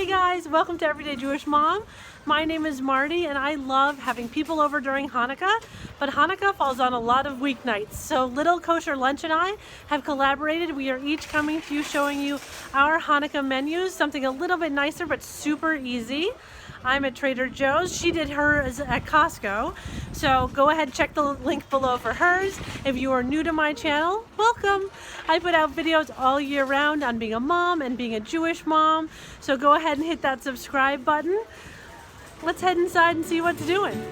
Hey guys, welcome to Everyday Jewish Mom. My name is Marty and I love having people over during Hanukkah, but Hanukkah falls on a lot of weeknights. So little Kosher Lunch and I have collaborated. We are each coming to you showing you our Hanukkah menus, something a little bit nicer but super easy. I'm at Trader Joe's. She did hers at Costco. So go ahead and check the link below for hers. If you are new to my channel, welcome. I put out videos all year round on being a mom and being a Jewish mom. So go ahead and hit that subscribe button. Let's head inside and see what's doing.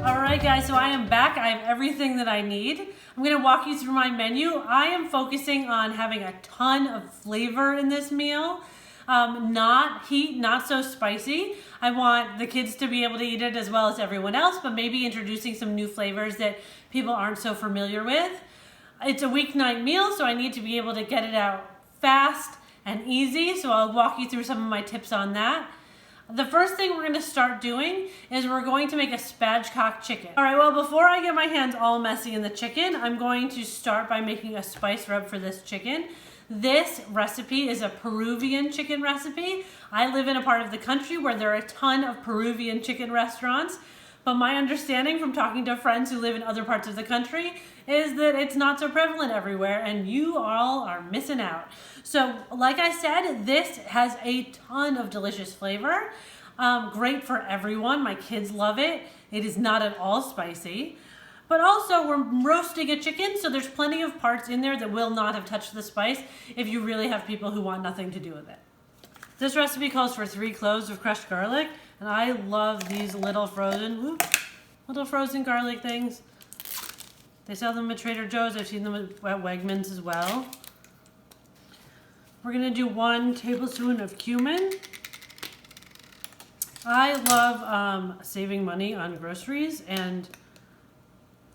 Alright guys, so I am back. I have everything that I need. I'm going to walk you through my menu. I am focusing on having a ton of flavor in this meal. Not heat, not so spicy. I want the kids to be able to eat it as well as everyone else, but maybe introducing some new flavors that people aren't so familiar with. It's a weeknight meal, so I need to be able to get it out fast and easy, so I'll walk you through some of my tips on that. The first thing we're going to start doing is we're going to make a spatchcock chicken. Alright, well before I get my hands all messy in the chicken, I'm going to start by making a spice rub for this chicken. This recipe is a Peruvian chicken recipe. I live in a part of the country where there are a ton of Peruvian chicken restaurants, but my understanding from talking to friends who live in other parts of the country is that it's not so prevalent everywhere and you all are missing out. So like I said, this has a ton of delicious flavor. Great for everyone. My kids love it. It is not at all spicy. But also we're roasting a chicken, so there's plenty of parts in there that will not have touched the spice if you really have people who want nothing to do with it. This recipe calls for 3 cloves of crushed garlic, and I love these little frozen garlic things. They sell them at Trader Joe's. I've seen them at Wegmans as well. We're gonna do 1 tablespoon of cumin. I love saving money on groceries, and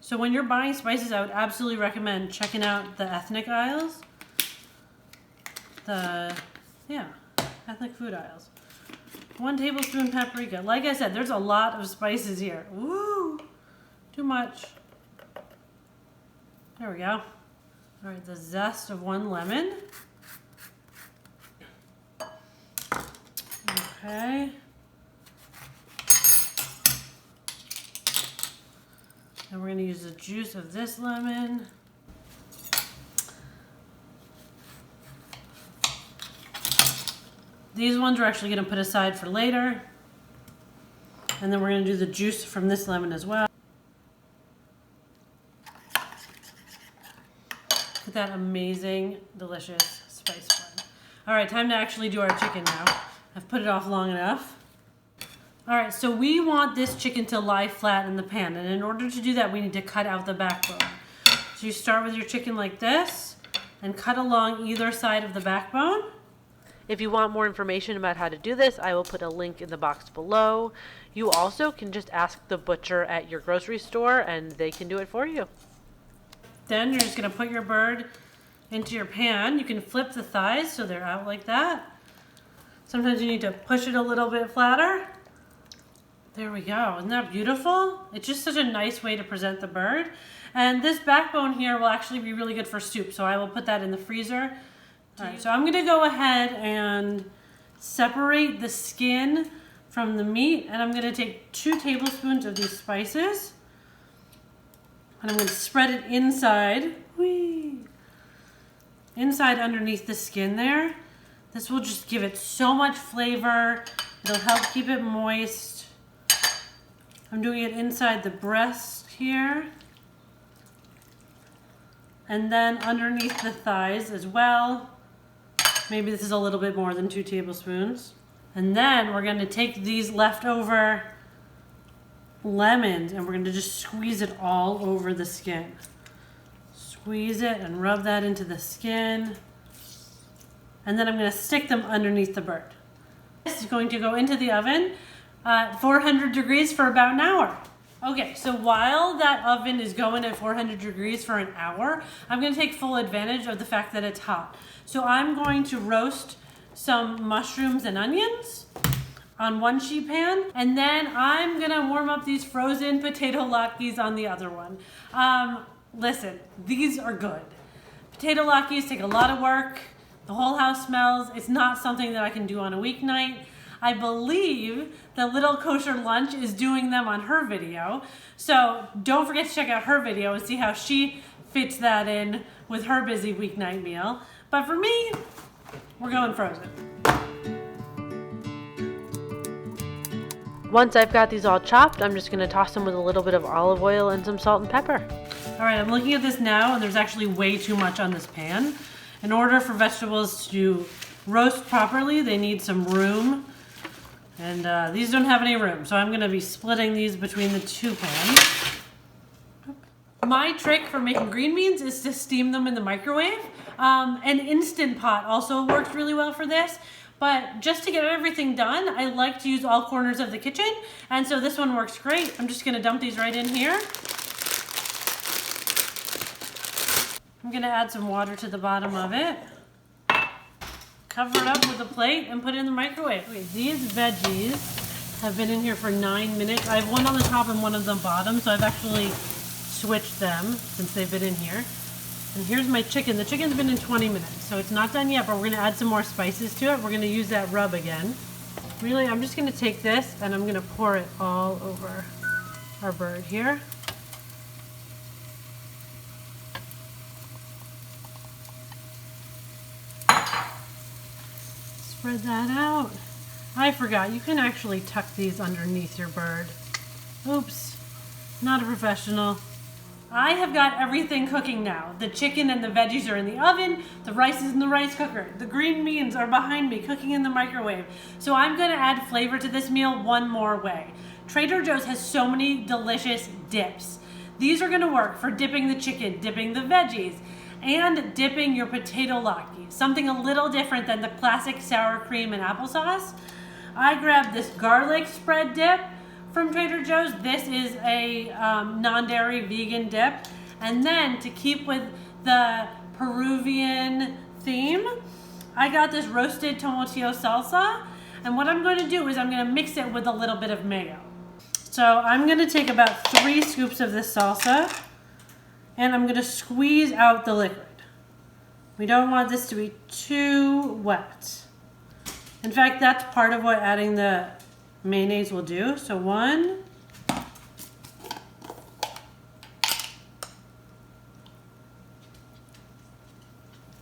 so when you're buying spices, I would absolutely recommend checking out the ethnic aisles. Ethnic food aisles. 1 tablespoon paprika. Like I said, there's a lot of spices here. Woo! Too much. There we go. All right, the zest of 1 lemon. Okay. And we're going to use the juice of this lemon. These ones we're actually going to put aside for later. And then we're going to do the juice from this lemon as well. Look at that amazing, delicious spice blend. All right, time to actually do our chicken now. I've put it off long enough. All right, so we want this chicken to lie flat in the pan, and in order to do that, we need to cut out the backbone. So you start with your chicken like this, and cut along either side of the backbone. If you want more information about how to do this, I will put a link in the box below. You also can just ask the butcher at your grocery store, and they can do it for you. Then you're just gonna put your bird into your pan. You can flip the thighs so they're out like that. Sometimes you need to push it a little bit flatter. There we go. Isn't that beautiful? It's just such a nice way to present the bird. And this backbone here will actually be really good for soup, so I will put that in the freezer. All right, so I'm going to go ahead and separate the skin from the meat, and I'm going to take 2 tablespoons of these spices, and I'm going to spread it inside, inside underneath the skin there. This will just give it so much flavor. It'll help keep it moist. I'm doing it inside the breast here. And then underneath the thighs as well. Maybe this is a little bit more than 2 tablespoons. And then we're gonna take these leftover lemons and we're gonna just squeeze it all over the skin. Squeeze it and rub that into the skin. And then I'm gonna stick them underneath the bird. This is going to go into the oven at 400 degrees for about an hour. Okay, so while that oven is going at 400 degrees for an hour, I'm going to take full advantage of the fact that it's hot. So I'm going to roast some mushrooms and onions. on one sheet pan, and then I'm gonna warm up these frozen potato latkes on the other one. Listen, these are good. Potato latkes take a lot of work. The whole house smells. It's not something that I can do on a weeknight. I believe the little Kosher Lunch is doing them on her video. So don't forget to check out her video and see how she fits that in with her busy weeknight meal. But for me, we're going frozen. Once I've got these all chopped, I'm just gonna toss them with a little bit of olive oil and some salt and pepper. All right, I'm looking at this now, and there's actually way too much on this pan. In order for vegetables to roast properly, they need some room. And these don't have any room, so I'm gonna be splitting these between the two pans. My trick for making green beans is to steam them in the microwave. An Instant Pot also works really well for this, but just to get everything done, I like to use all corners of the kitchen, and so this one works great. I'm just gonna dump these right in here. I'm gonna add some water to the bottom of it. Cover it up with a plate and put it in the microwave. Okay, these veggies have been in here for 9 minutes. I have one on the top and one on the bottom, so I've actually switched them since they've been in here. And here's my chicken. The chicken's been in 20 minutes, so it's not done yet, but we're gonna add some more spices to it. We're gonna use that rub again. Really, I'm just gonna take this and I'm gonna pour it all over our bird here. Spread that out. I forgot, you can actually tuck these underneath your bird. Oops, not a professional. I have got everything cooking now. The chicken and the veggies are in the oven, the rice is in the rice cooker, the green beans are behind me cooking in the microwave. So I'm gonna add flavor to this meal one more way. Trader Joe's has so many delicious dips. These are gonna work for dipping the chicken, dipping the veggies, and dipping your potato latkes, something a little different than the classic sour cream and applesauce. I grabbed this garlic spread dip from Trader Joe's. This is a non-dairy vegan dip. And then to keep with the Peruvian theme, I got this roasted tomatillo salsa. And what I'm going to do is I'm going to mix it with a little bit of mayo. So I'm going to take about 3 scoops of this salsa, and I'm going to squeeze out the liquid. We don't want this to be too wet. In fact, that's part of what adding the mayonnaise will do. So 1. I'm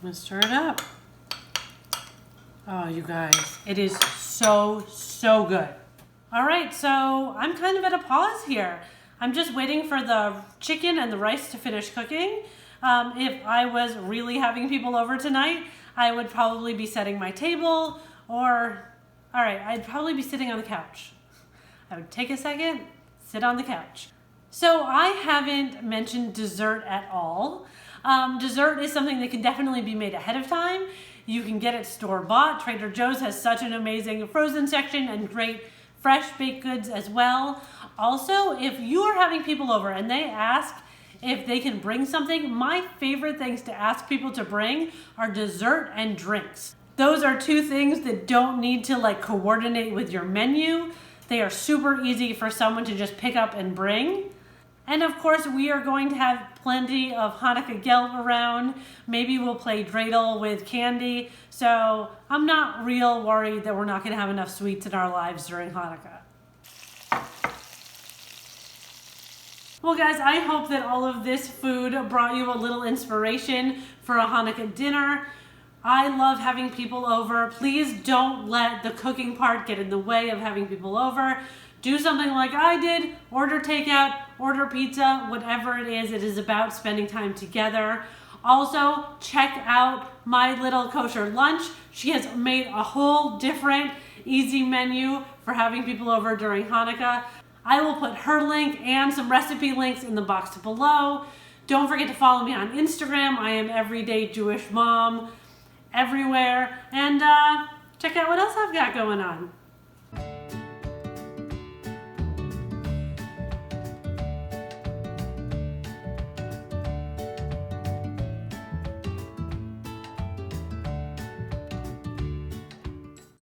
going to stir it up. Oh, you guys, it is so, so good. All right, so I'm kind of at a pause here. I'm just waiting for the chicken and the rice to finish cooking. If I was really having people over tonight, I would probably be setting my table, or, all right, I'd probably be sitting on the couch. I would take a second, sit on the couch. So I haven't mentioned dessert at all. Dessert is something that can definitely be made ahead of time. You can get it store-bought. Trader Joe's has such an amazing frozen section and great fresh baked goods as well. Also, if you are having people over and they ask if they can bring something, my favorite things to ask people to bring are dessert and drinks. Those are 2 things that don't need to like coordinate with your menu. They are super easy for someone to just pick up and bring. And of course, we are going to have plenty of Hanukkah gelt around. Maybe we'll play dreidel with candy. So I'm not real worried that we're not gonna have enough sweets in our lives during Hanukkah. Well guys, I hope that all of this food brought you a little inspiration for a Hanukkah dinner. I love having people over. Please don't let the cooking part get in the way of having people over. Do something like I did, order takeout, order pizza, whatever it is about spending time together. Also, check out my little Kosher Lunch. She has made a whole different easy menu for having people over during Hanukkah. I will put her link and some recipe links in the box below. Don't forget to follow me on Instagram. I am Everyday Jewish Mom everywhere. And check out what else I've got going on.